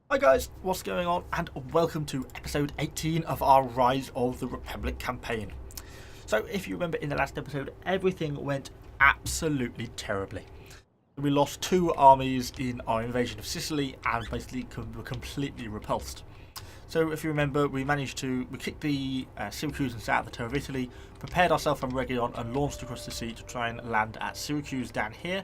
Hi guys, what's going on, and welcome to episode 18 of our Rise of the Republic campaign. So if you remember in the last episode, everything went absolutely terribly. We lost two armies in our invasion of Sicily and basically were completely repulsed. So if you remember, we kicked the Syracusans out of the Tower of Italy, prepared ourselves from Rhegion and launched across the sea to try and land at Syracuse down here.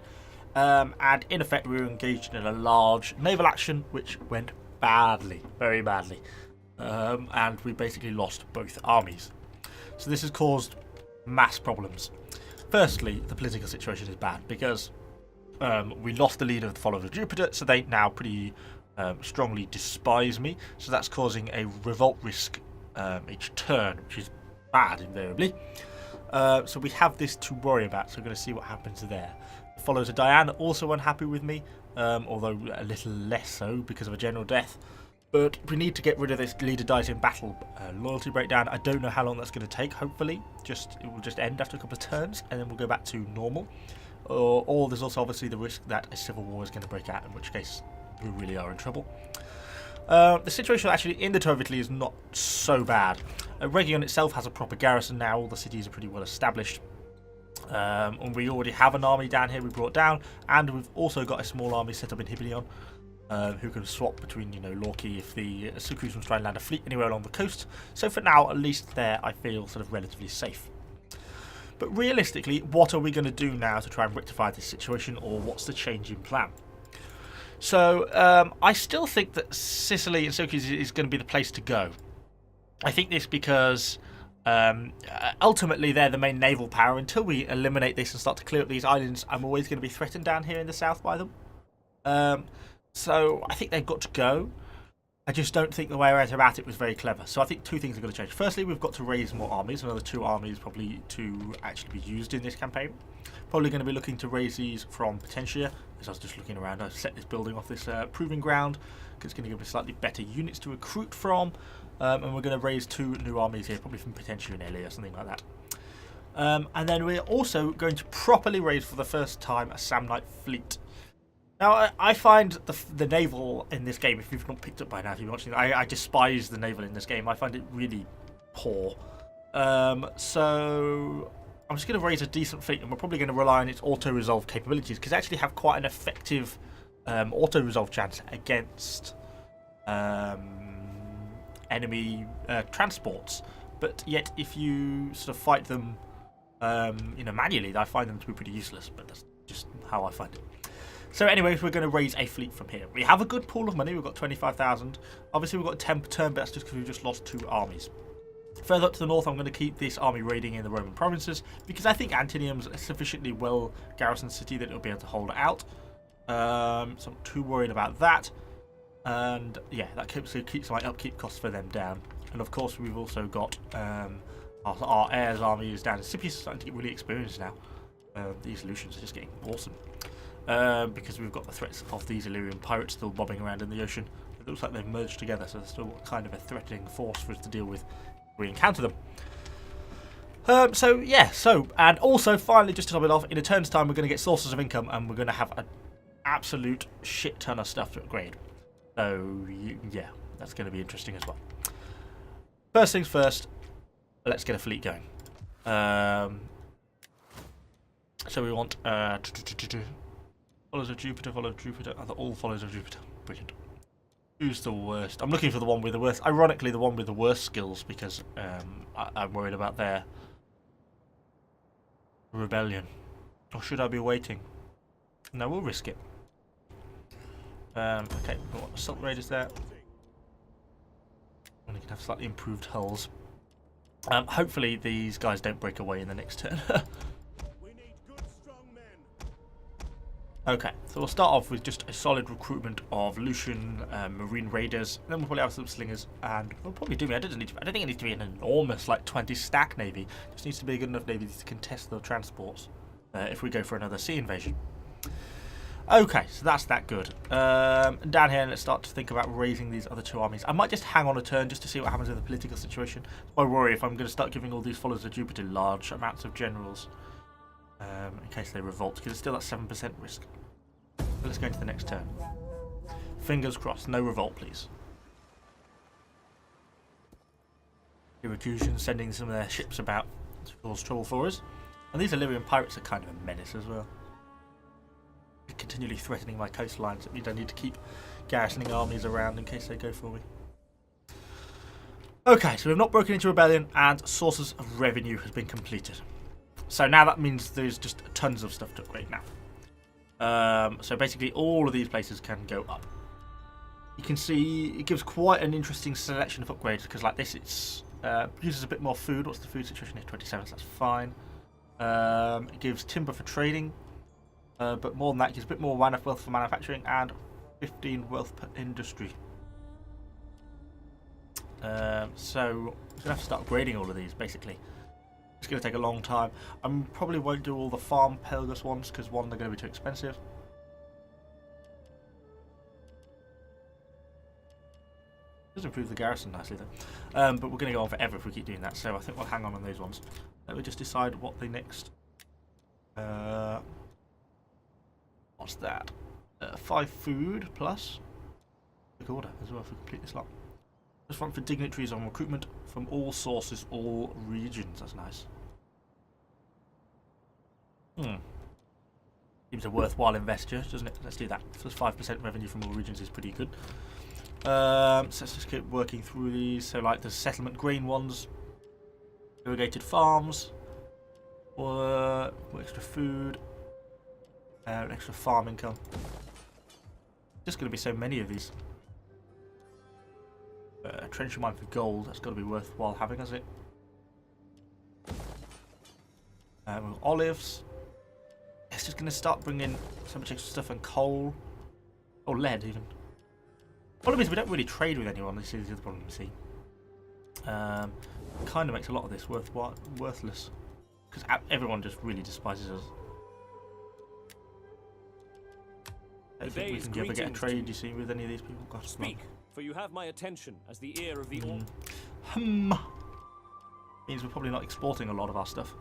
And in effect we were engaged in a large naval action which went badly, very badly, and we basically lost both armies. So this has caused mass problems. Firstly, the political situation is bad because we lost the leader of the followers of Jupiter, so they now pretty strongly despise me, so that's causing a revolt risk each turn, which is bad invariably. So we have this to worry about, so we're going to see what happens there. The followers of Diane also unhappy with me, although a little less so because of a general death. But we need to get rid of this leader dies in battle loyalty breakdown. I don't know how long that's going to take. Hopefully it will just end after a couple of turns and then we'll go back to normal. Or there's also obviously the risk that a civil war is going to break out, in which case we really are in trouble. The situation actually in the Tower of Italy is not so bad. Rhegion itself has a proper garrison now. All the cities are pretty well established. And we already have an army down here we brought down, and we've also got a small army set up in Hiblion, who can swap between, Lorky if the Syracusans try and land a fleet anywhere along the coast. So for now, at least there, I feel sort of relatively safe. But realistically, what are we going to do now to try and rectify this situation, or what's the change in plan? So I still think that Sicily and Syracuse is going to be the place to go. I think this because ultimately they're the main naval power. Until we eliminate this and start to clear up these islands, I'm always going to be threatened down here in the south by them. So I think they've got to go. I just don't think the way I went about it was very clever. So I think two things are going to change. Firstly, we've got to raise more armies, another 2 armies probably to actually be used in this campaign. Probably going to be looking to raise these from Potentia. As I was just looking around, I've set this building off this proving ground because it's going to give me slightly better units to recruit from. And we're going to raise 2 new armies here, probably from Potentia and Elia or something like that. And then we're also going to properly raise for the first time a SAMNITE fleet. Now, I find the naval in this game, if you've not picked up by now, if you're watching, I despise the naval in this game. I find it really poor. So I'm just going to raise a decent fleet, and we're probably going to rely on its auto-resolve capabilities, because they actually have quite an effective auto-resolve chance against enemy transports. But yet, if you sort of fight them manually, I find them to be pretty useless, but that's just how I find it. So anyways, we're going to raise a fleet from here. We have a good pool of money. We've got 25,000. Obviously, we've got 10 per turn, but that's just because we've just lost 2 armies. Further up to the north, I'm going to keep this army raiding in the Roman provinces because I think Antinium's a sufficiently well garrisoned city that it'll be able to hold out. So I'm not too worried about that. And yeah, that keeps my upkeep costs for them down. And of course, we've also got our heirs army is down in Scipio, starting to get really experienced now. These Lucians are just getting awesome. Because we've got the threats of these Illyrian pirates still bobbing around in the ocean. It looks like they've merged together, so they're still kind of a threatening force for us to deal with if we encounter them. And also finally, just to top it off, in a turn's time we're going to get sources of income, and we're going to have an absolute shit ton of stuff to upgrade. So yeah, that's going to be interesting as well. First things first, let's get a fleet going. So we want followers of Jupiter, all followers of Jupiter. Brilliant. Who's the worst? I'm looking for the one with the worst. Ironically, the one with the worst skills, because I'm worried about their rebellion. Or should I be waiting? No, we'll risk it. Okay, we've got assault raiders there. And we can have slightly improved hulls. Hopefully these guys don't break away in the next turn. Okay, so we'll start off with just a solid recruitment of Lucian Marine Raiders. Then we'll probably have some slingers, and we'll probably do. I don't think it needs to be an enormous, like 20 stack navy. It just needs to be a good enough navy to contest the transports if we go for another sea invasion. Okay, so that's that good. Down here, let's start to think about raising these other 2 armies. I might just hang on a turn just to see what happens with the political situation. I worry if I'm going to start giving all these followers of Jupiter large amounts of generals. In case they revolt, because it's still at 7% risk. But let's go into the next turn. Fingers crossed. No revolt, please. Syracusans sending some of their ships about to cause trouble for us. And these Illyrian pirates are kind of a menace as well. They're continually threatening my coastlines. It means I need to keep garrisoning armies around in case they go for me. Okay, so we've not broken into rebellion and sources of revenue has been completed. So now that means there's just tons of stuff to upgrade now. So basically all of these places can go up. You can see it gives quite an interesting selection of upgrades because like this it's uses a bit more food. What's the food situation here? 27, so that's fine. It gives timber for trading, but more than that, it gives a bit more wealth for manufacturing and 15 wealth per industry. So we're going to have to start upgrading all of these basically. It's going to take a long time. I probably won't do all the farm Pelgus ones because one, they're going to be too expensive. Does improve the garrison nicely though. But we're going to go on forever if we keep doing that, so I think we'll hang on those ones. Let me just decide what the next... what's that? 5 food plus. Quick order as well if we complete this lot. Just run for dignitaries on recruitment from all sources, all regions. That's nice. Seems a worthwhile investor, doesn't it? Let's do that. So 5% revenue from all regions is pretty good. So let's just keep working through these. So like the settlement grain ones, irrigated farms, or extra food, extra farm income. Just going to be so many of these. Trench mine for gold, that's got to be worthwhile having, has it? Olives. It's just going to start bringing so much extra stuff and coal. Or lead, even. Problem is, we don't really trade with anyone. This is the other problem we see. Kind of makes a lot of this worthless. Because everyone just really despises us. I don't think we can ever get a trade, you see, with any of these people. God, speak, for you have my attention as the ear of the Means we're probably not exporting a lot of our stuff.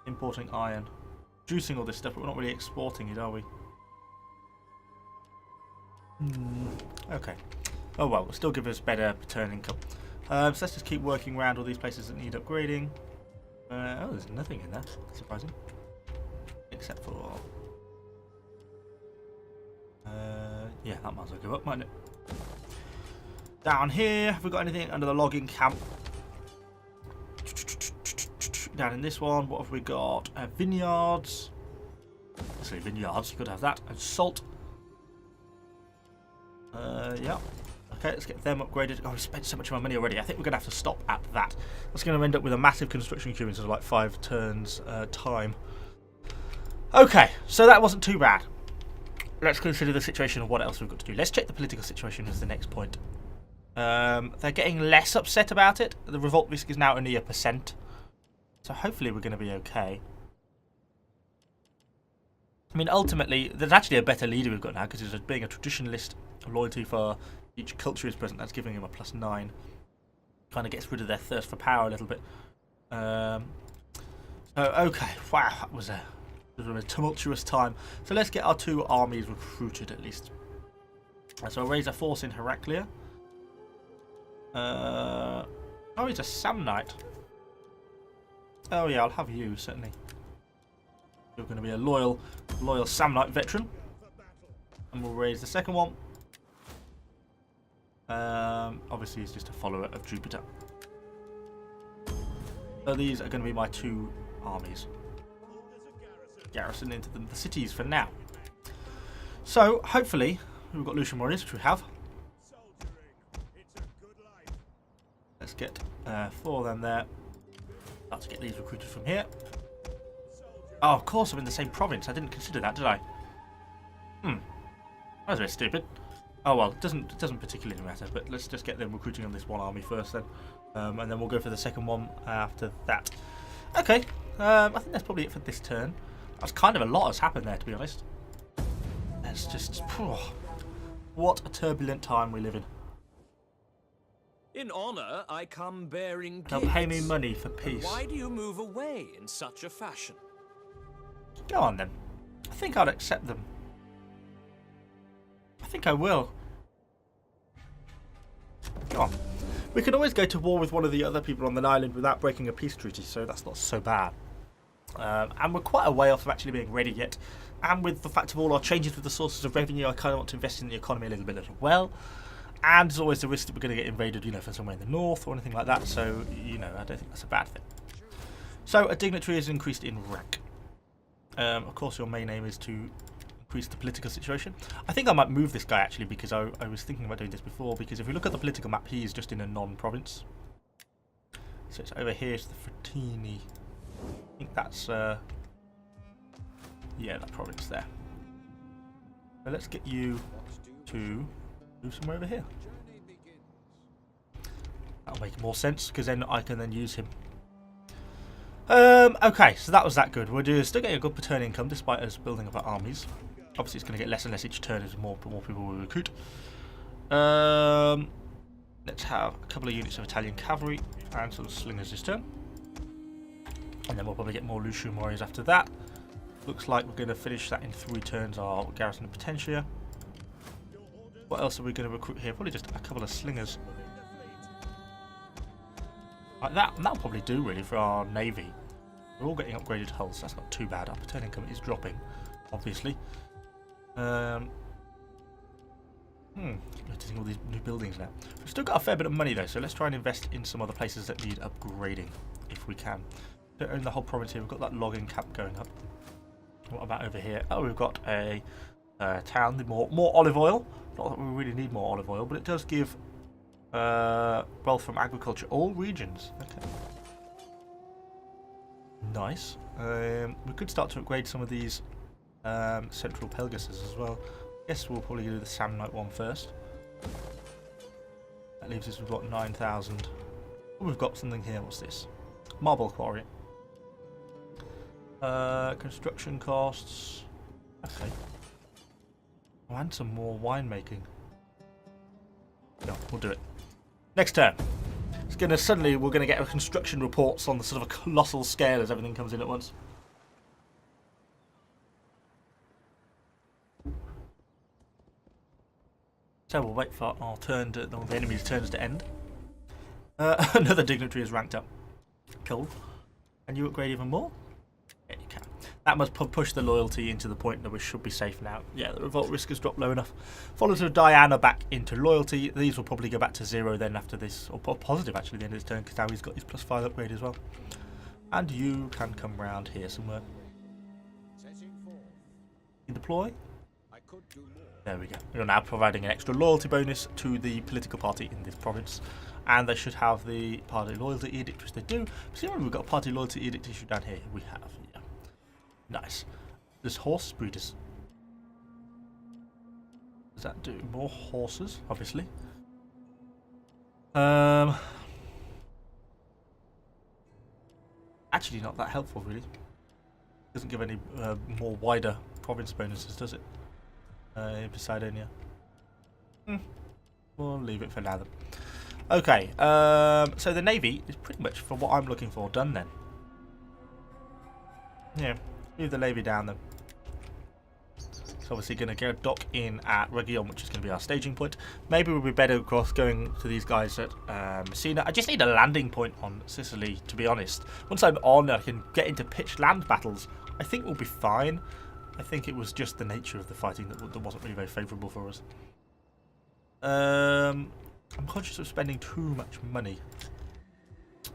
Importing iron. Juicing all this stuff, but we're not really exporting it, are we? Okay. Oh well, it'll still give us better return income. So let's just keep working around all these places that need upgrading. Oh, there's nothing in there. Surprising. Except for... yeah, that might as well go up, mightn't it? Down here, have we got anything under the logging camp? Down in this one, what have we got? Vineyards. Let's say vineyards, you could have that. And salt. Yeah. Okay, let's get them upgraded. Oh, we spent so much of our money already. I think we're going to have to stop at that. That's going to end up with a massive construction queue instead of like 5 turns time. Okay, so that wasn't too bad. Let's consider the situation of what else we've got to do. Let's check the political situation as the next point. They're getting less upset about it. The revolt risk is now only 1%. So hopefully we're going to be okay. I mean, ultimately, there's actually a better leader we've got now because he's being a traditionalist. Loyalty for each culture is present. That's giving him a +9. Kind of gets rid of their thirst for power a little bit. So, okay. Wow, that was a tumultuous time. So let's get our 2 armies recruited at least. So I'll raise a force in Heraclea. Oh, he's a Samnite. Oh yeah, I'll have you, certainly. You're going to be a loyal Samnite veteran. And we'll raise the second one. Obviously, he's just a follower of Jupiter. So these are going to be my 2 armies. Garrison into the cities for now. So, hopefully, we've got Lucian warriors, which we have. Let's get 4 of them there. Start to get these recruited from here. Oh, of course, I'm in the same province. I didn't consider that, did I? That was a bit stupid. Oh well, it doesn't particularly matter, but let's just get them recruiting on this one army first then. And then we'll go for the second one after that. Okay, I think that's probably it for this turn. That's kind of a lot has happened there, to be honest. It's just... what a turbulent time we live in. In honor, I come bearing gifts. They'll pay me money for peace. Why do you move away in such a fashion? Go on then. I think I'll accept them. I think I will. Oh. We can always go to war with one of the other people on the island without breaking a peace treaty, so that's not so bad. And we're quite a way off of actually being ready yet. And with the fact of all our changes with the sources of revenue, I kind of want to invest in the economy a little bit as well. And there's always the risk that we're going to get invaded, from somewhere in the north or anything like that. So, I don't think that's a bad thing. So, a dignitary is increased in rank. Of course, your main aim is to increase the political situation. I think I might move this guy actually because I was thinking about doing this before. Because if we look at the political map, he is just in a non-province. So it's over here to the Fratini. I think that's yeah, that province there. So let's get you to move somewhere over here. That'll make more sense because then I can then use him. Okay, so that was that good. We're still getting a good per turn income despite us building up our armies. Obviously, it's going to get less and less each turn as more people we recruit. Let's have a couple of units of Italian cavalry and some slingers this turn. And then we'll probably get more Lucian warriors after that. Looks like we're going to finish that in 3 turns, our garrison of Potentia. What else are we going to recruit here? Probably just a couple of slingers. Like that, and that'll probably do really for our navy. We're all getting upgraded hulls, so that's not too bad. Our per turn income is dropping, obviously. Noticing all these new buildings now. We've still got a fair bit of money though, so let's try and invest in some other places that need upgrading, if we can. Don't own the whole province here. We've got that logging camp going up. What about over here? Oh, we've got a town with more olive oil. Not that we really need more olive oil, but it does give wealth from agriculture. All regions. Okay. Nice. We could start to upgrade some of these central pelgases as well. Guess we'll probably do the SAMNITE one first. That leaves us with what, 9,000. Oh, we've got something here. What's this? Marble quarry. Construction costs. Okay. Oh, and some more winemaking. Yeah, we'll do it. Next turn. It's gonna suddenly we're gonna get construction reports on the sort of a colossal scale as everything comes in at once. So we'll wait for our turn to the enemy's turns to end. Another dignitary is ranked up. Cool. Can you upgrade even more? Yeah, you can. That must push the loyalty into the point that we should be safe now. Yeah, the revolt risk has dropped low enough. Followers of Diana back into loyalty. These will probably go back to 0 then after this, or positive actually at the end of his turn, because now he's got his +5 upgrade as well. And you can come round here somewhere. You deploy. There we go. You're now providing an extra loyalty bonus to the political party in this province. And they should have the party loyalty edict, which they do. Presumably we've got a party loyalty edict issue down here. We have, yeah. Nice. There's horse breeders. Does that do more horses? Obviously. Actually not that helpful, really. Doesn't give any more wider province bonuses, does it? In Poseidonia. We'll leave it for now then. Okay, so the navy is pretty much, for what I'm looking for, done then. Yeah, move the navy down then. It's obviously going to go dock in at Region, which is going to be our staging point. Maybe we'll be better across going to these guys at Messina. I just need a landing point on Sicily, to be honest. Once I'm on, I can get into pitched land battles. I think we'll be fine. I think it was just the nature of the fighting that wasn't really very favourable for us. I'm conscious of spending too much money.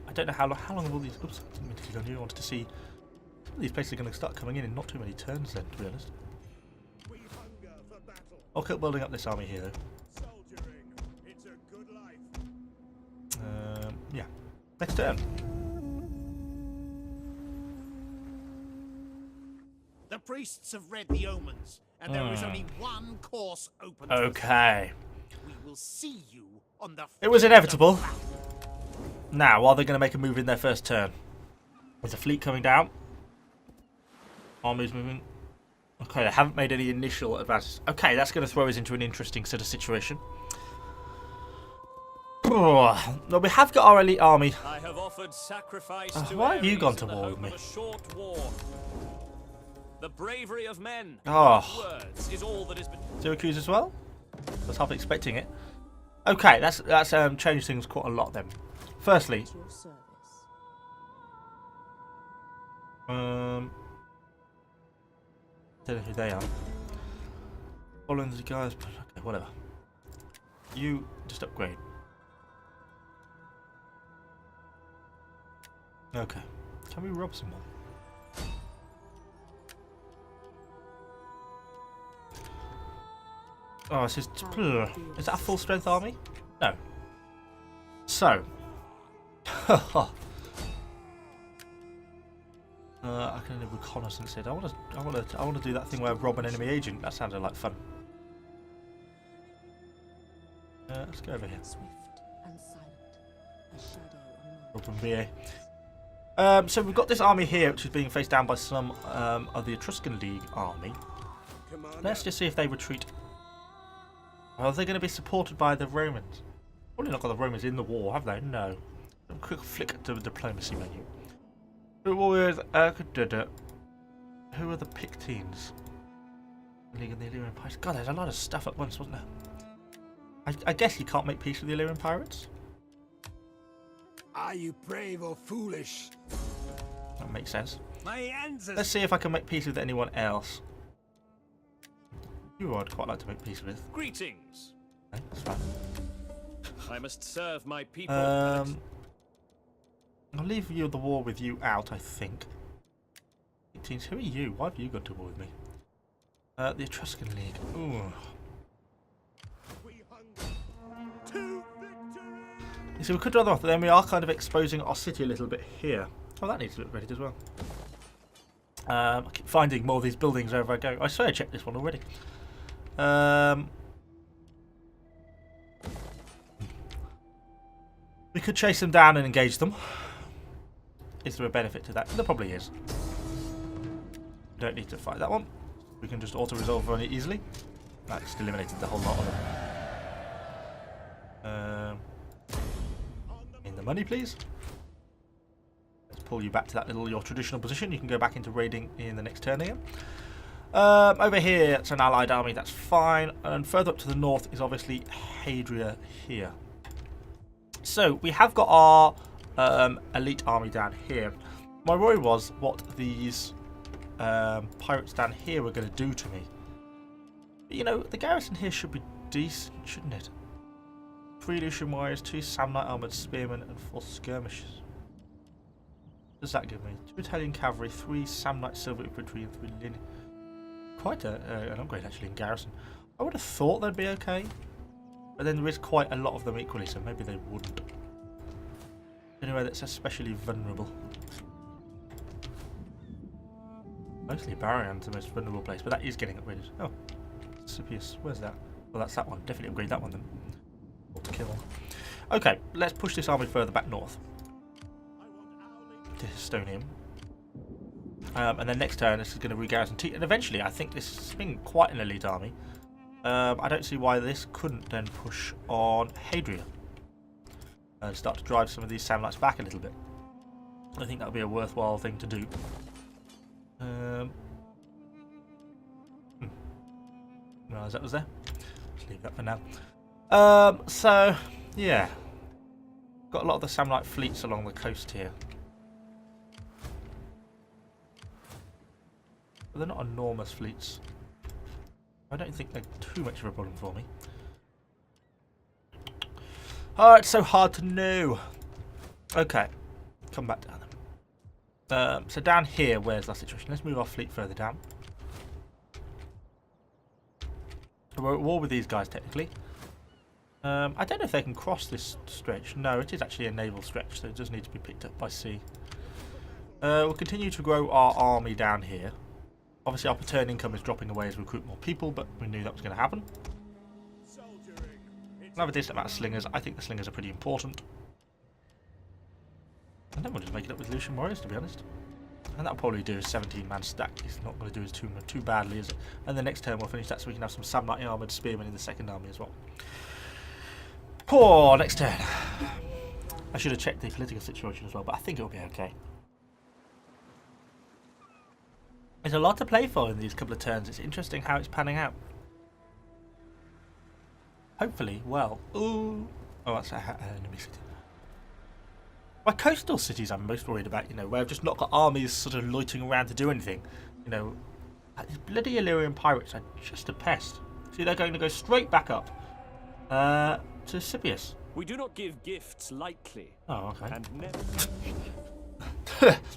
I don't know how long have all these... Oops, I didn't mean to click on you. I wanted to see... These places are going to start coming in not too many turns then, to be honest. I'll keep building up this army here, though. Yeah. Next turn. The priests have read the omens, and there is only one course open. Okay. We will see you on the. It was inevitable. Now, are they going to make a move in their first turn? Is the fleet coming down? Armies moving. Okay, they haven't made any initial advances. Okay, that's going to throw us into an interesting sort of situation. Oh, well, we have got our elite army. I have offered sacrifice to why have you Ares gone to in the war hope with me? of a short war. The bravery of men. Oh. Words is all that has been. Syracuse as well? I was half expecting it. Okay, that's changed things quite a lot then. Firstly, At your service. don't know who they are. Following the guys, okay, whatever. You just upgrade. Okay, can we rob someone? Oh, it's just, is that a full strength army? No. So, I can do reconnaissance it. I want to do that thing where I rob an enemy agent. That sounded like fun. Let's go over here. Swift and silent. A shadow on Open VA. So we've got this army here, which is being faced down by some of the Etruscan League army. Let's just see if they retreat. Are they going to be supported by the Romans? Probably not got the Romans in the war, have they? No. A quick flick to the diplomacy menu. Who are the Pictines? League of the Illyrian Pirates. God, there's a lot of stuff at once, wasn't there? I guess you can't make peace with the Illyrian Pirates? Are you brave or foolish? That makes sense. My ancestors. Let's see if I can make peace with anyone else. You I'd quite like to make peace with. Greetings. Okay, that's fine. I must serve my people. I'll leave the war with you out, I think. 18s, who are you? Why have you got to war with me? The Etruscan League. Ooh. We hunger to victory. You see, we could draw them off, but then we are kind of exposing our city a little bit here. Oh, that needs to look ready as well. I keep finding more of these buildings wherever I go. I swear I checked this one already. We could chase them down and engage them. Is there a benefit to that? There probably is. We don't need to fight that one. We can just auto-resolve on it easily. That just eliminated the whole lot of them. In the money, please. Let's pull you back to that your traditional position. You can go back into raiding in the next turn again. Over here, it's an allied army. That's fine. And further up to the north is obviously Hadria here. So we have got our elite army down here. My worry was what these pirates down here were going to do to me. But, you know, the garrison here should be decent, shouldn't it? 3 Lucian warriors, 2 Samnite armoured spearmen, and 4 skirmishers. What does that give me? 2 Italian cavalry, 3 Samnite silver infantry, and 3 linear. Quite an upgrade actually in garrison. I would have thought they'd be okay. But then there is quite a lot of them equally, so maybe they wouldn't. Anyway, that's especially vulnerable. Mostly Barion's the most vulnerable place, but that is getting upgraded. Oh, Scipius, where's that? Well, that's that one. Definitely upgrade that one then. Or to kill. Okay, let's push this army further back north. To Histonium. And then next turn, this is going to re-garrison T. And eventually, I think this has been quite an elite army. I don't see why this couldn't then push on Hadria. And start to drive some of these Samnites back a little bit. I think that would be a worthwhile thing to do. Realised that was there. Just leave that for now. So, yeah. Got a lot of the Samnite fleets along the coast here. But they're not enormous fleets. I don't think they're too much of a problem for me. Oh, it's so hard to know. Okay, come back down then. So down here, where's that situation? Let's move our fleet further down. We're at war with these guys, technically. I don't know if they can cross this stretch. No, it is actually a naval stretch, so it does need to be picked up by sea. We'll continue to grow our army down here. Obviously, our per turn income is dropping away as we recruit more people, but we knew that was going to happen. We'll have a decent amount of slingers. I think the slingers are pretty important. And then we'll just make it up with Lucian warriors, to be honest. And that'll probably do a 17-man stack. It's not going to do us too badly, is it? And the next turn we'll finish that so we can have some Samnite armoured spearmen in the second army as well. Poor next turn. I should have checked the political situation as well, but I think it'll be okay. There's a lot to play for in these couple of turns. It's interesting how it's panning out. Hopefully, well. Ooh. Oh, that's an enemy city. My coastal cities I'm most worried about, you know, where I've just not got armies sort of loitering around to do anything. You know, these bloody Illyrian pirates are just a pest. See, they're going to go straight back up to Scipius. We do not give gifts lightly. Oh, okay. And never.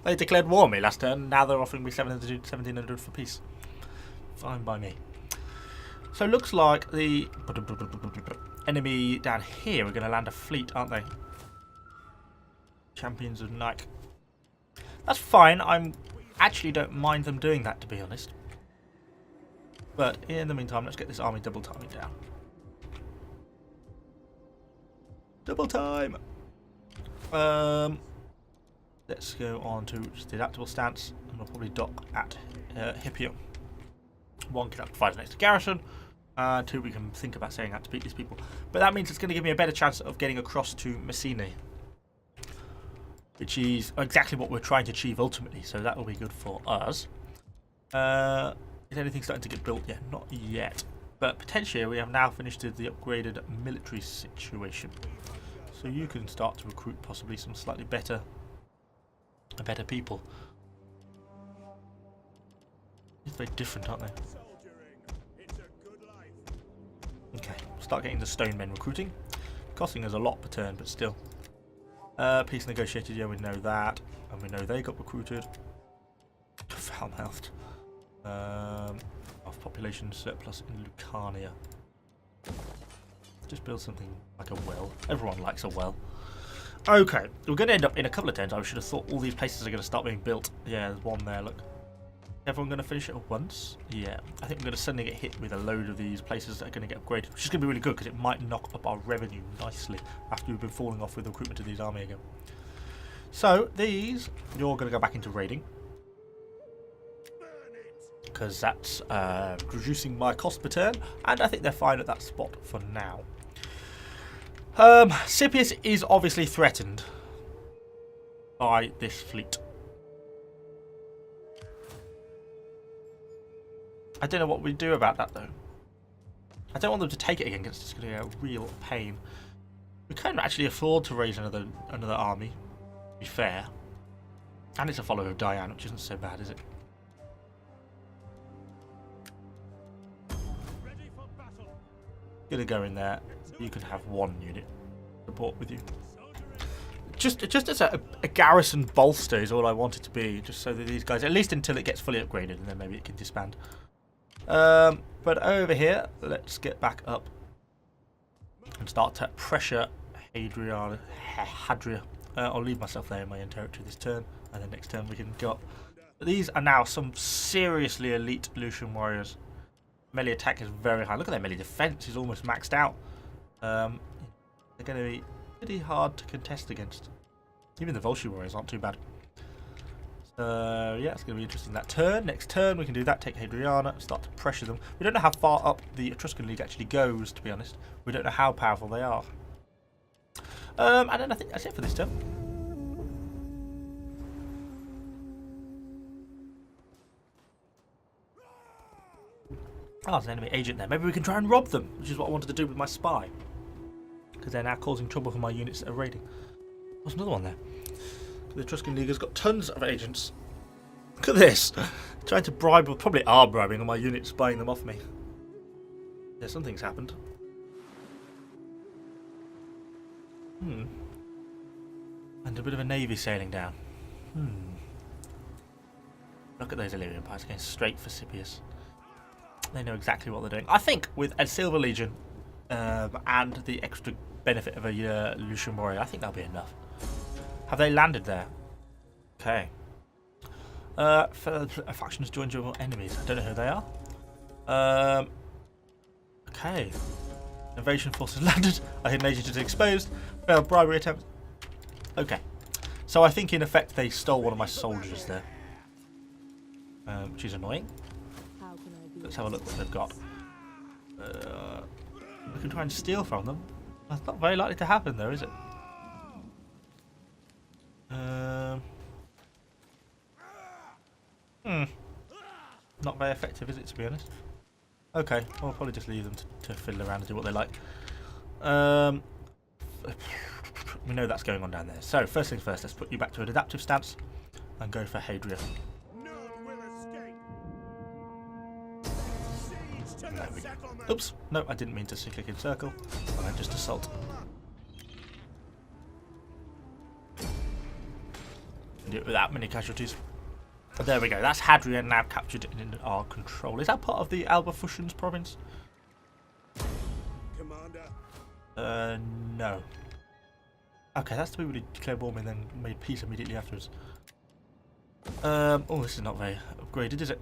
They declared war on me last turn. Now they're offering me 1700 for peace. Fine by me. So it looks like the enemy down here are going to land a fleet, aren't they? Champions of Nike. That's fine. I actually don't mind them doing that, to be honest. But in the meantime, let's get this army double timing down. Double time! Let's go on to just the adaptable stance, and we'll probably dock at Hippium. 1, can provide an extra garrison, and 2, we can think about saying how to beat these people. But that means it's going to give me a better chance of getting across to Messina, which is exactly what we're trying to achieve ultimately, so that will be good for us. Is anything starting to get built yet? Not yet. But potentially we have now finished the upgraded military situation. So you can start to recruit possibly some slightly better people. It's very different, aren't they? Okay, start getting the stone men recruiting. Costing us a lot per turn, but still. Peace negotiated, yeah, we know that. And we know they got recruited. Foul-mouthed. Of population surplus in Lucania. Just build something like a well. Everyone likes a well. Okay, we're going to end up in a couple of turns. I should have thought all these places are going to start being built. Yeah, there's one there, look. Everyone going to finish it at once? Yeah. I think we're going to suddenly get hit with a load of these places that are going to get upgraded, which is going to be really good because it might knock up our revenue nicely after we've been falling off with recruitment of these army again. So, these, you're going to go back into raiding. Because that's reducing my cost per turn, and I think they're fine at that spot for now. Scipius is obviously threatened by this fleet. I don't know what we do about that though. I don't want them to take it again because it's going to be a real pain. We can't actually afford to raise another army, to be fair. And it's a follower of Diane, which isn't so bad, is it? Gonna go in there. You can have 1 unit support with you. Just as a garrison bolster is all I want it to be, just so that these guys, at least until it gets fully upgraded, and then maybe it can disband. But over here, let's get back up and start to pressure Hadria. I'll leave myself there in my own territory this turn, and then next turn we can go up. But these are now some seriously elite Lucian warriors. Melee attack is very high. Look at their melee defense is almost maxed out. They're going to be pretty hard to contest against. Even the Volsci warriors aren't too bad. So yeah, it's going to be interesting that turn. Next turn we can do that, take Hadriana, start to pressure them. We don't know how far up the Etruscan League actually goes, to be honest. We don't know how powerful they are. And then I think that's it for this turn. Oh, there's an enemy agent there. Maybe we can try and rob them, which is what I wanted to do with my spy. Because they're now causing trouble for my units that are raiding. There's another one there. The Etruscan League has got tons of agents. Look at this. Trying to bribe, or probably are bribing all my units, buying them off me. Yeah, something's happened. And a bit of a navy sailing down. Look at those Illyrian pirates going straight for Scipius. They know exactly what they're doing. I think with a Silver Legion and the extra benefit of a Lucian warrior, I think that'll be enough. Have they landed there? Okay. A faction has joined your enemies. I don't know who they are. Okay. Invasion forces landed. A hidden agent is exposed. Failed bribery attempt. Okay. So I think in effect they stole one of my soldiers there. Which is annoying. Let's have a look what they've got. We can try and steal from them. That's not very likely to happen though, is it? Not very effective, is it, to be honest? Okay, I'll probably just leave them to fiddle around and do what they like. We know that's going on down there. So first things first, let's put you back to an adaptive stance and go for Hadria. None will escape. Siege to There the we go. settlement. Oops, no, I didn't mean to click in circle. I meant just assault. Do it without many casualties. There we go. That's Hadria now captured in our control. Is that part of the Alba-Fushans province? Commander. No. Okay, that's the people who declared war and then made peace immediately afterwards. Oh, this is not very upgraded, is it?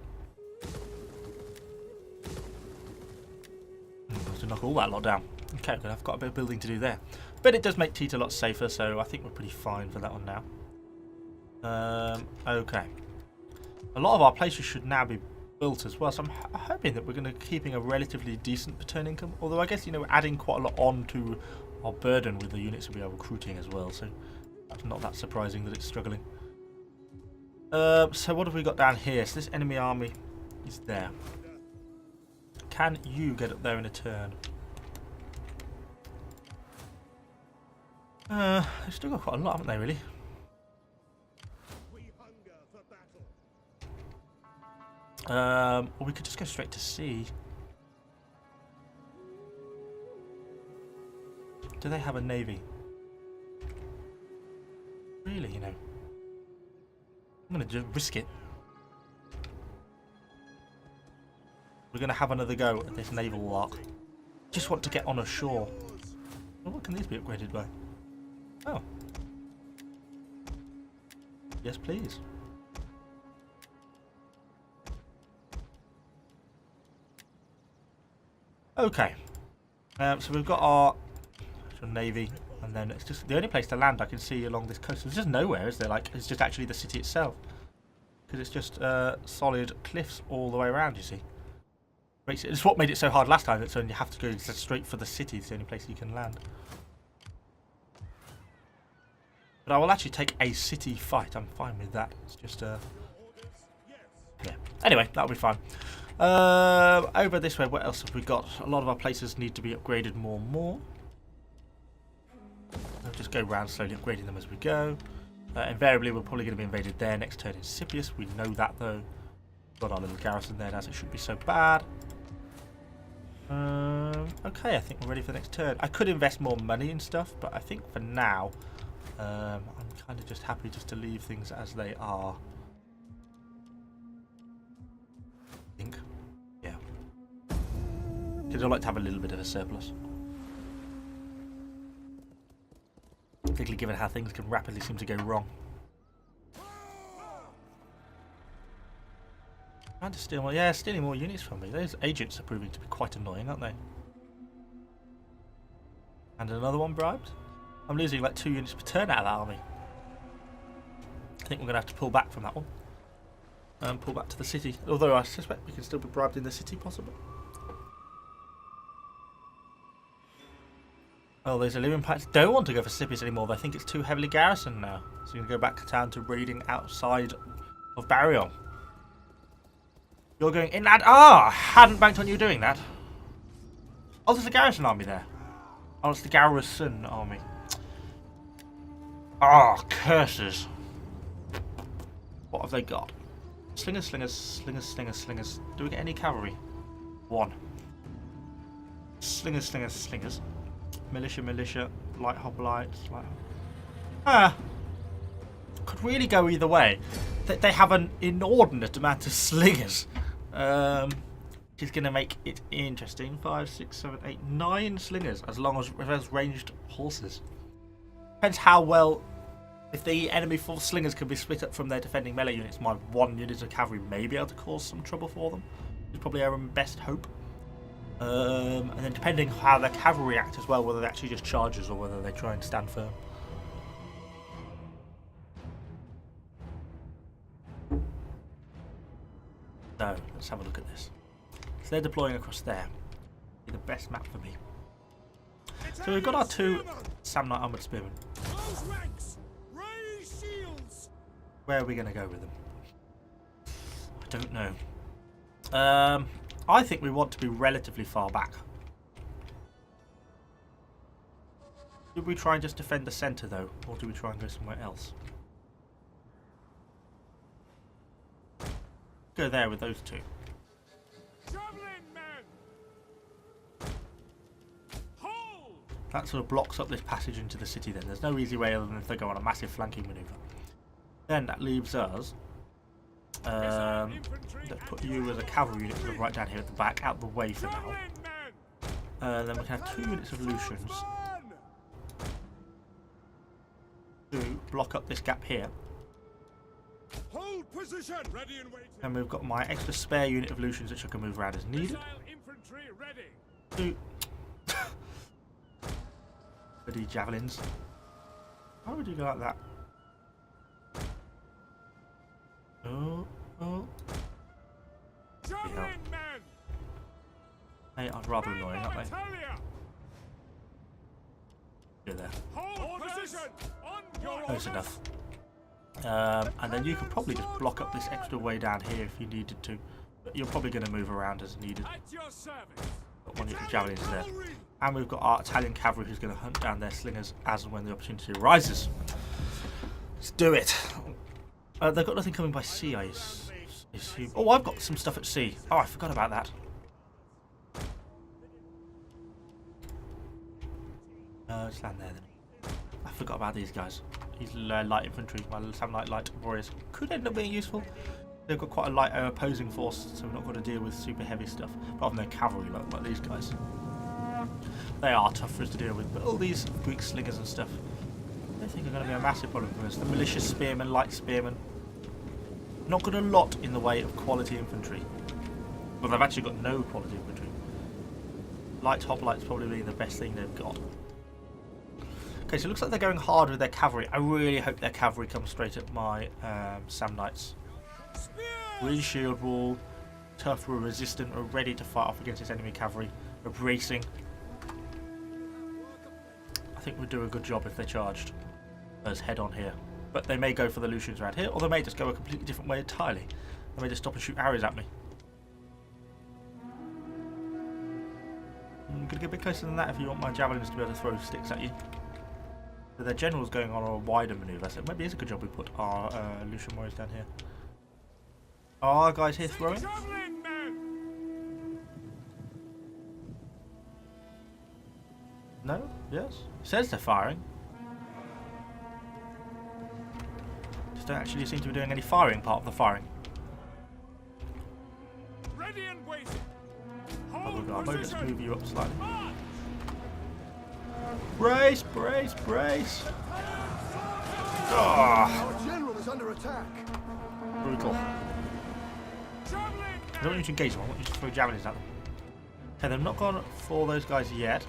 To knock all that lot down. Okay, good. I've got a bit of building to do there. But it does make Teat a lot safer, so I think we're pretty fine for that one now. Okay. A lot of our places should now be built as well, so I'm hoping that we're going to be keeping a relatively decent per turn income. Although I guess, you know, we're adding quite a lot on to our burden with the units that we are recruiting as well, so that's not that surprising that it's struggling. So what have we got down here? So this enemy army is there. Can you get up there in a turn? They've still got quite a lot, haven't they, really? We hunger for battle. Or we could just go straight to sea. Do they have a navy? Really, you know? I'm going to just risk it. We're going to have another go at this naval lark. Just want to get on a shore. Oh, what can these be upgraded by? Oh. Yes, please. Okay. So we've got our navy, and then it's just the only place to land I can see along this coast. There's just nowhere, is there? Like, it's just actually the city itself, because it's just solid cliffs all the way around. You see, it's what made it so hard last time. It's only you have to go straight for the city. It's the only place you can land. But I will actually take a city fight. I'm fine with that. It's just yeah. Anyway, that'll be fine. Over this way, what else have we got? A lot of our places need to be upgraded more and more. I'll just go around slowly upgrading them as we go. Invariably, we're probably going to be invaded there. Next turn is Scipius. We know that, though. Got our little garrison there, as it should be so bad. Okay, I think we're ready for the next turn. I could invest more money in stuff, but I think for now, I'm kind of just happy just to leave things as they are. I think. Yeah. Because I like to have a little bit of a surplus. Particularly given how things can rapidly seem to go wrong. Trying to steal more, yeah, stealing more units from me. Those agents are proving to be quite annoying, aren't they? And another one bribed. I'm losing like 2 units per turn out of that army. I think we're going to have to pull back from that one. And pull back to the city. Although I suspect we can still be bribed in the city, possibly. Oh, those Illyrian pirates don't want to go for Scipius anymore. They think it's too heavily garrisoned now. So we're going to go back to town to raiding outside of Barrion. You're going in that. Ah, I hadn't banked on you doing that. Oh, there's a garrison army there. Oh, it's the garrison army. Ah, oh, curses. What have they got? Slingers, slingers, slingers, slingers, slingers. Do we get any cavalry? 1. Slingers, slingers, slingers. Militia, militia. Light hoplites. Ah. Could really go either way. They have an inordinate amount of slingers. Which is going to make it interesting. 5, 6, 7, 8, 9 slingers. As long as there's ranged horses. Depends how well. If the enemy full slingers can be split up from their defending melee units, my 1 unit of cavalry may be able to cause some trouble for them. It's probably our best hope. And then depending how their cavalry act as well, whether they actually just charges or whether they try and stand firm. So, let's have a look at this. So they're deploying across there. Be the best map for me. So we've got our 2 SAMNITE armoured spearmen. Close ranks. Raise shields. Where are we going to go with them? I don't know. I think we want to be relatively far back. Do we try and just defend the centre though, or do we try and go somewhere else? Go there with those two. That sort of blocks up this passage into the city then. There's no easy way other than if they go on a massive flanking manoeuvre. Then that leaves us. Let's put you as a cavalry unit sort of right down here at the back, out the way for now. Then we can have 2 units of Lucians to block up this gap here. Hold position. Ready and waiting. And we've got my extra spare unit of Lucians which I can move around as needed. Infantry ready. Two. Bloody javelins. Why would you go like that? Oh. Javelin men. They are rather annoying, aren't they? Go there. Hold position. On your Close enough. And then you could probably just block up this extra way down here if you needed to. But you're probably going to move around as needed. At your service. Got one unit of javelins there. And we've got our Italian cavalry who's going to hunt down their slingers as and when the opportunity arises. Let's do it. They've got nothing coming by sea, I assume. Oh, I've got some stuff at sea. Oh, I forgot about that. Just land there then. I forgot about these guys. These light infantry, my SAMNITE light warriors, could end up being useful. They've got quite a light opposing force, so we're not going to deal with super heavy stuff. Rather than their cavalry like these guys. They are tough for us to deal with, but all these Greek slingers and stuff, I think are going to be a massive problem for us. The militia spearmen, light spearmen, not got a lot in the way of quality infantry. Well, they've actually got no quality infantry. Light hoplites probably the best thing they've got. Okay, so it looks like they're going hard with their cavalry. I really hope their cavalry comes straight at my SAMNITEs. Really shield wall, tough, we're resistant, we're ready to fight off against this enemy cavalry. We're bracing. I think we'll do a good job if they charged us head on here. But they may go for the Lucians around here, or they may just go a completely different way entirely. They may just stop and shoot arrows at me. I'm going to get a bit closer than that if you want my javelins to be able to throw sticks at you. So their general's going on a wider manoeuvre, so maybe it's a good job we put our Lucian warriors down here. Are our guys here throwing? No? Yes? It says they're firing. Just don't actually seem to be doing any firing part of the firing. Ready and waiting. Oh, we've got our bow. Let's move you up slightly. Brace, brace, brace! Oh, Our general is under attack. brutal. I don't want you to engage them, I want you to throw javelins at them. Okay, they've not gone for those guys yet.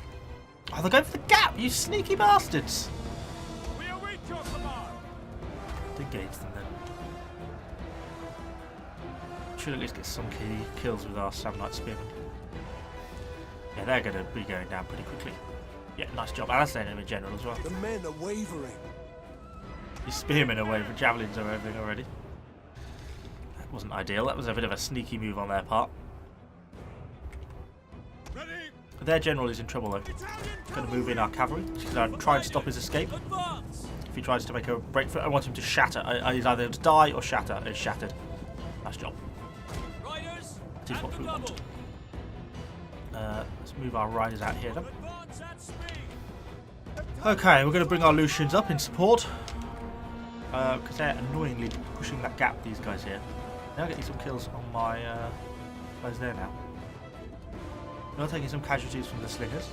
Oh, they're going for the gap, you sneaky bastards! We await your command. Engage them then. Should at least get some key kills with our SAMNITE spearmen. Yeah, they're going to be going down pretty quickly. Yeah, nice job. And that's their enemy general as well. The men are wavering. These spearmen are wavering, javelins are wavering already. That wasn't ideal. That was a bit of a sneaky move on their part. Ready. Their general is in trouble though. He's going to move in our cavalry. He's going to try and stop his escape. If he tries to make a break for it, I want him to shatter. He's either to die or shatter. He's shattered. Nice job. That is what we want. Let's move our riders out here then. Okay, we're going to bring our Lucians up in support. Because they're annoyingly pushing that gap, these guys here. Now getting some kills on my guys there now. We're taking some casualties from the slingers.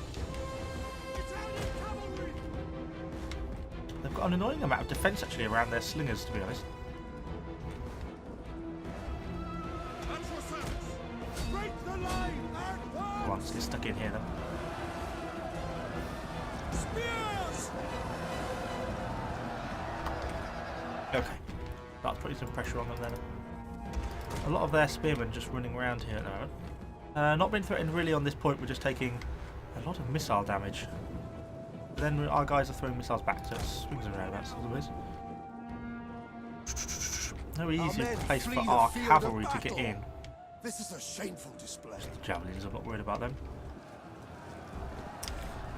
They've got an annoying amount of defence actually around their slingers, to be honest. Come on, let's get stuck in here then. Okay, start putting some pressure on them then. A lot of their spearmen just running around here at the moment. Not being threatened really on this point, we're just taking a lot of missile damage. But then our guys are throwing missiles back, so it swings and roundabouts as always. No easy place for our cavalry to get in. This is a shameful display. Just the javelins, I'm not worried about them.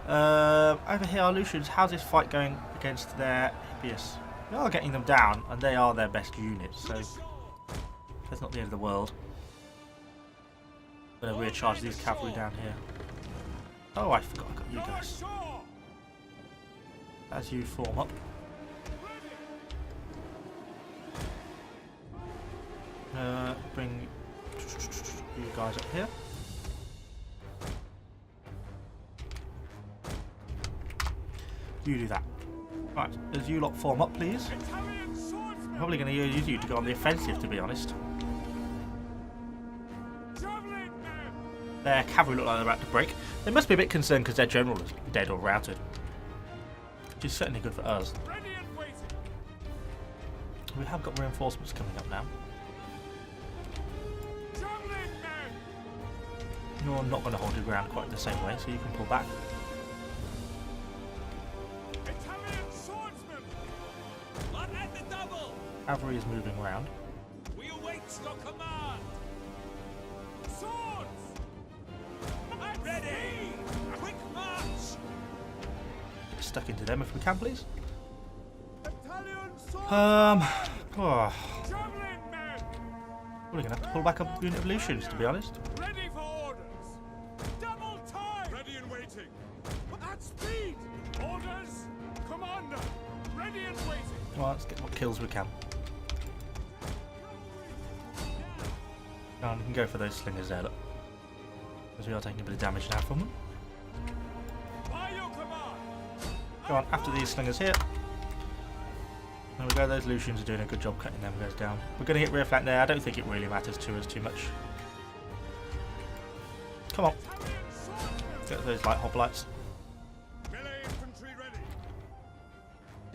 Over here, our Lucians, how's this fight going against their Hippias? We are getting them down, and they are their best unit, so that's not the end of the world. I'm going to recharge these cavalry down here. Oh, I forgot I got you guys. As you form up. Bring you guys up here. You do that. Right, as you lot form up, please. I'm probably going to use you to go on the offensive, to be honest. Their cavalry look like they're about to break. They must be a bit concerned because their general is dead or routed. Which is certainly good for us. We have got reinforcements coming up now. You're not going to hold your ground quite the same way, so you can pull back. Cavalry is moving around. We await your command. Swords! I'm ready! Quick march! Get stuck into them if we can, please. Battalion Oh. We're going to have to pull back a unit of Lucians, to be honest. Ready for orders. Double time. ready and waiting. At speed. Orders. Commander. Ready and waiting. Well, let's get what kills we can. And we can go for those slingers there, look. Because we are taking a bit of damage now from them. By your command. Go on, after these slingers here. There we go, those Lucians are doing a good job cutting them guys down. We're going to hit rear flank there. I don't think it really matters to us too much. Come on. Get those light hoplites. Melee infantry ready.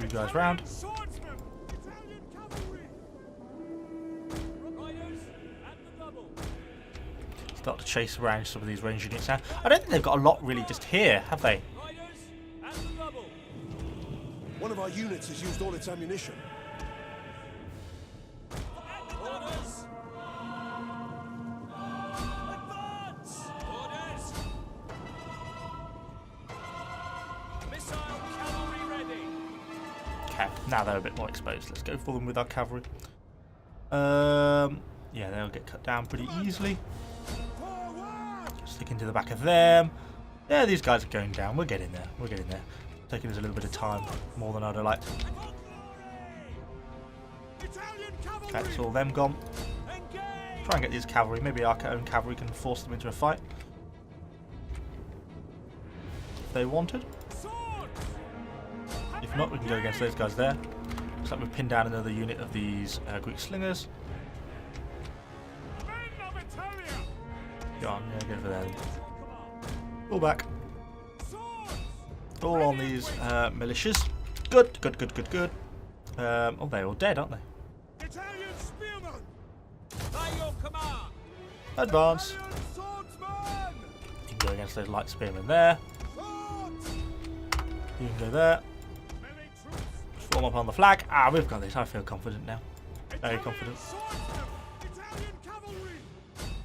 You guys round. Swordsman. Italian cavalry. Riders at the double. Start to chase around some of these range units now. I don't think they've got a lot really just here, have they? Riders at the double. One of our units has used all its ammunition. Orders. Advance. Orders. Missile cavalry ready. Okay, now they're a bit more exposed. Let's go for them with our cavalry. Yeah, they'll get cut down pretty easily. Stick into the back of them. Yeah, these guys are going down. We're getting there. We're getting there. Taking us a little bit of time, more than I'd have liked. Okay, so all them gone. Try and get these cavalry. Maybe our own cavalry can force them into a fight. If they wanted. If not, we can go against those guys there. Looks like we've pinned down another unit of these Greek slingers. Go on, yeah, go for them. Pull back. All on these militias. Good, good, good, good, good. Oh, they're all dead, aren't they? Italian spearmen. By your command. Advance. Italian swordsman. You can go against those light spearmen there. Swords. You can go there. Melee troops. Form up on the flag. Ah, we've got this. I feel confident now. Very confident. Swordsman. Italian cavalry.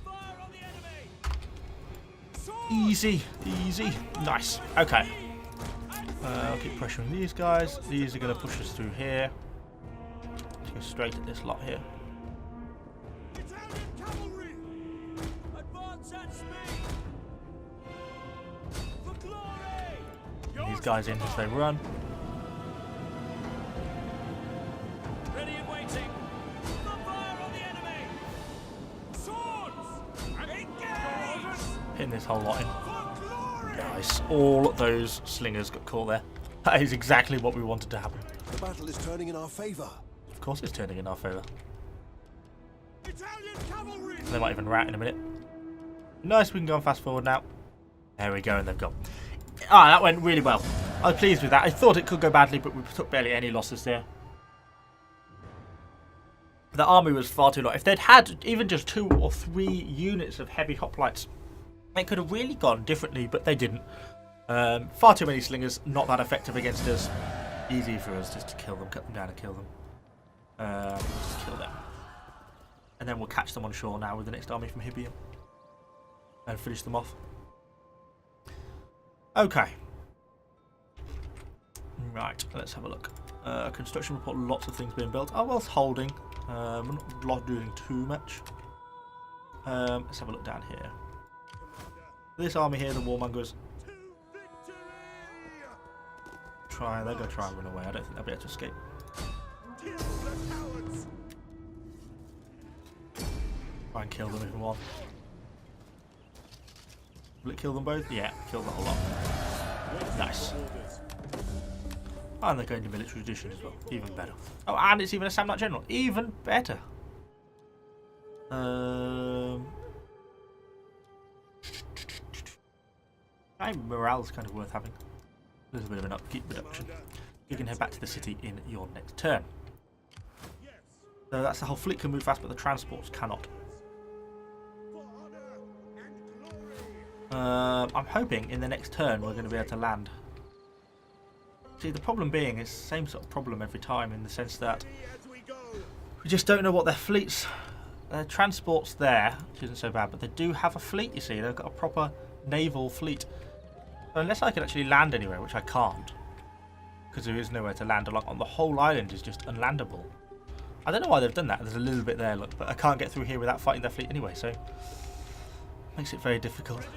Fire on the enemy. Easy, easy. Nice. Okay. I'll keep pressuring these guys. These are going to push us through here. Let's go straight at this lot here. Italian cavalry. Advance at speed. For glory. And these guys in as they run. Ready and waiting. For fire on the enemy. Swords. Engage. Hitting this whole lot in. For glory. Nice. All those slingers got caught there. That is exactly what we wanted to happen. The battle is turning in our favor. Of course it's turning in our favour. Italian cavalry. They might even rat in a minute. Nice, we can go and fast forward now. There we go, and they've gone. Ah, that went really well. I was pleased with that. I thought it could go badly, but we took barely any losses there. The army was far too low. If they'd had even just 2 or 3 units of heavy hoplites, it could have really gone differently, but they didn't. Far too many slingers, not that effective against us. Easy for us just to kill them, cut them down and kill them. Just kill them. And then we'll catch them on shore now with the next army from Hippium. And finish them off. Okay. Right, let's have a look. Construction report, lots of things being built. Oh, well, it's holding. We're not doing too much. Let's have a look down here. This army here, the warmongers, they're going to try and run away. I don't think they'll be able to escape. Try and kill them if we want. Will it kill them both? Yeah, kill the whole lot. Nice. And they're going to military edition as well. Even better. Oh, and it's even a SAMNITE general. Even better. Morale's kind of worth having. A little bit of an upkeep reduction. You can head back to the city in your next turn. So that's the whole fleet can move fast, but the transports cannot. I'm hoping in the next turn we're going to be able to land. See, the problem being it's the same sort of problem every time in the sense that we just don't know what their fleets. Their transport's there, which isn't so bad, but they do have a fleet, you see. They've got a proper naval fleet. So unless I can actually land anywhere, which I can't, because there is nowhere to land. On the whole island is just unlandable. I don't know why they've done that. There's a little bit there, look, but I can't get through here without fighting their fleet anyway, so makes it very difficult.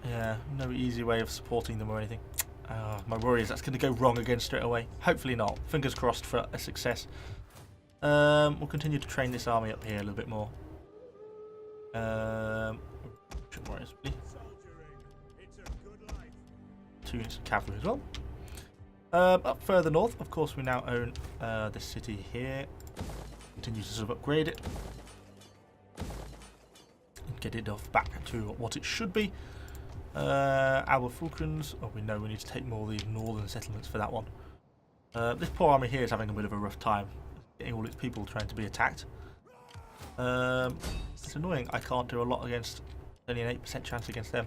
Yeah, no easy way of supporting them or anything. My worry is that's going to go wrong again straight away. Hopefully not. Fingers crossed for a success. We'll continue to train this army up here a little bit more. Two units of cavalry as well. Up further north, of course, we now own this city here. Continue to sort of upgrade it and get it off back to what it should be. Our Fulcrans, we know we need to take more of these northern settlements for that one. This poor army here is having a bit of a rough time getting all its people trying to be attacked. It's annoying I can't do a lot against, only an 8% chance against them.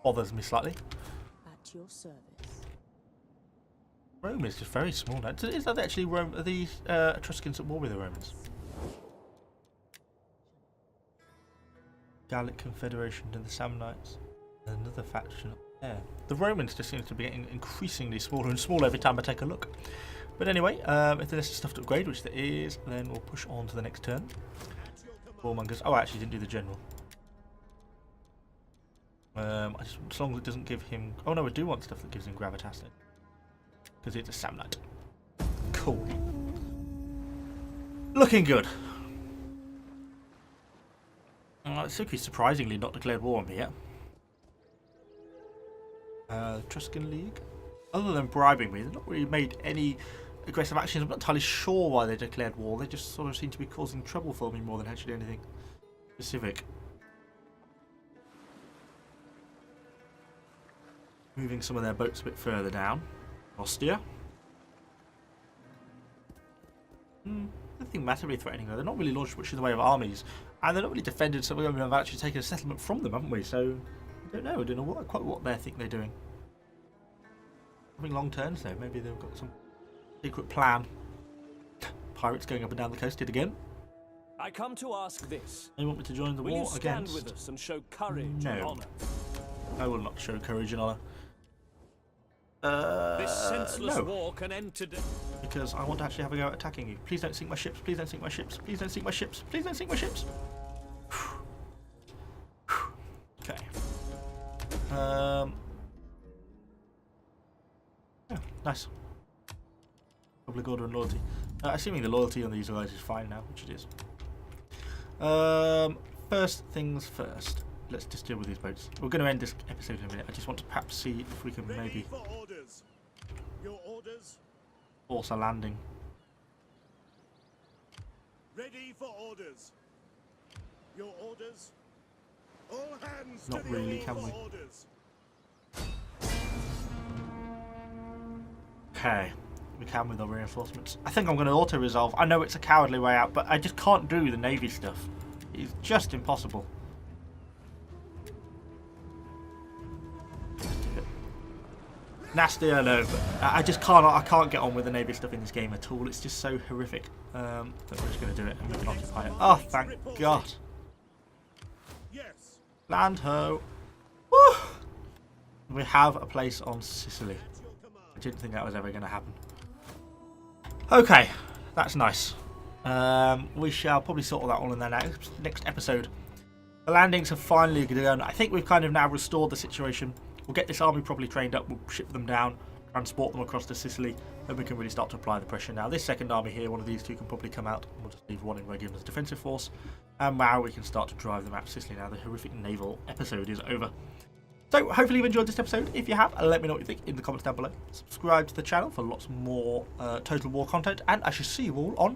Bothers me slightly. At your service. Rome is just very small now. Is that actually Rome? Are these Etruscans at war with the Romans? Gallic Confederation and the Samnites. Another faction up there. The Romans just seem to be getting increasingly smaller and smaller every time I take a look. But anyway, if there's stuff to upgrade, which there is, then we'll push on to the next turn. Warmongers. Oh, I actually didn't do the general. As long as it doesn't give him... Oh no, I do want stuff that gives him gravitas then. Because it's a SAMNITE. Cool. Looking good. Sicily surprisingly not declared war on me yet. Etruscan League. Other than bribing me, they've not really made any aggressive actions. I'm not entirely sure why they declared war. They just sort of seem to be causing trouble for me more than actually anything specific. Moving some of their boats a bit further down. Ostia. Nothing massively threatening though. They're not really launched much in the way of armies. And they're not really defended, so we've actually taken a settlement from them, haven't we? So, I don't know quite what they think they're doing. Having long turns though, maybe they've got some secret plan. Pirates going up and down the coast yet again. I come to ask this. They want me to join the Will war you stand against... with us and show courage and honor? I will not show courage and honor. This senseless no. war can end today. Because I want to actually have a go at attacking you. Please don't sink my ships. Please don't sink my ships. Please don't sink my ships. Please don't sink my ships. Okay. Yeah, nice. Public order and loyalty. Assuming the loyalty on these guys is fine now, which it is. First things first. Let's just deal with these boats. We're going to end this episode in a minute. I just want to perhaps see if we can maybe Your orders. force a landing. Ready for orders. Your orders. All hands Not to the really, wheel can for we? orders. Okay, we can with our reinforcements. I think I'm going to auto-resolve. I know it's a cowardly way out, but I just can't do the navy stuff. It's just impossible. Nasty, I know, but I just can't. I can't get on with the navy stuff in this game at all. It's just so horrific. That we're just going to do it and we can occupy it. Oh, thank God! Yes. Land ho! Woo! We have a place on Sicily. didn't think that was ever going to happen. Okay, that's nice. We shall probably sort all that all in the next episode. The landings have finally begun. I think we've kind of now restored the situation. We'll get this army properly trained up. We'll ship them down, transport them across to Sicily, and we can really start to apply the pressure. Now, this second army here, one of these two can probably come out. We'll just leave one in regular defensive force. And now we can start to drive them out of Sicily now the horrific naval episode is over. So, hopefully you've enjoyed this episode. If you have, let me know what you think in the comments down below. Subscribe to the channel for lots more Total War content, and I shall see you all on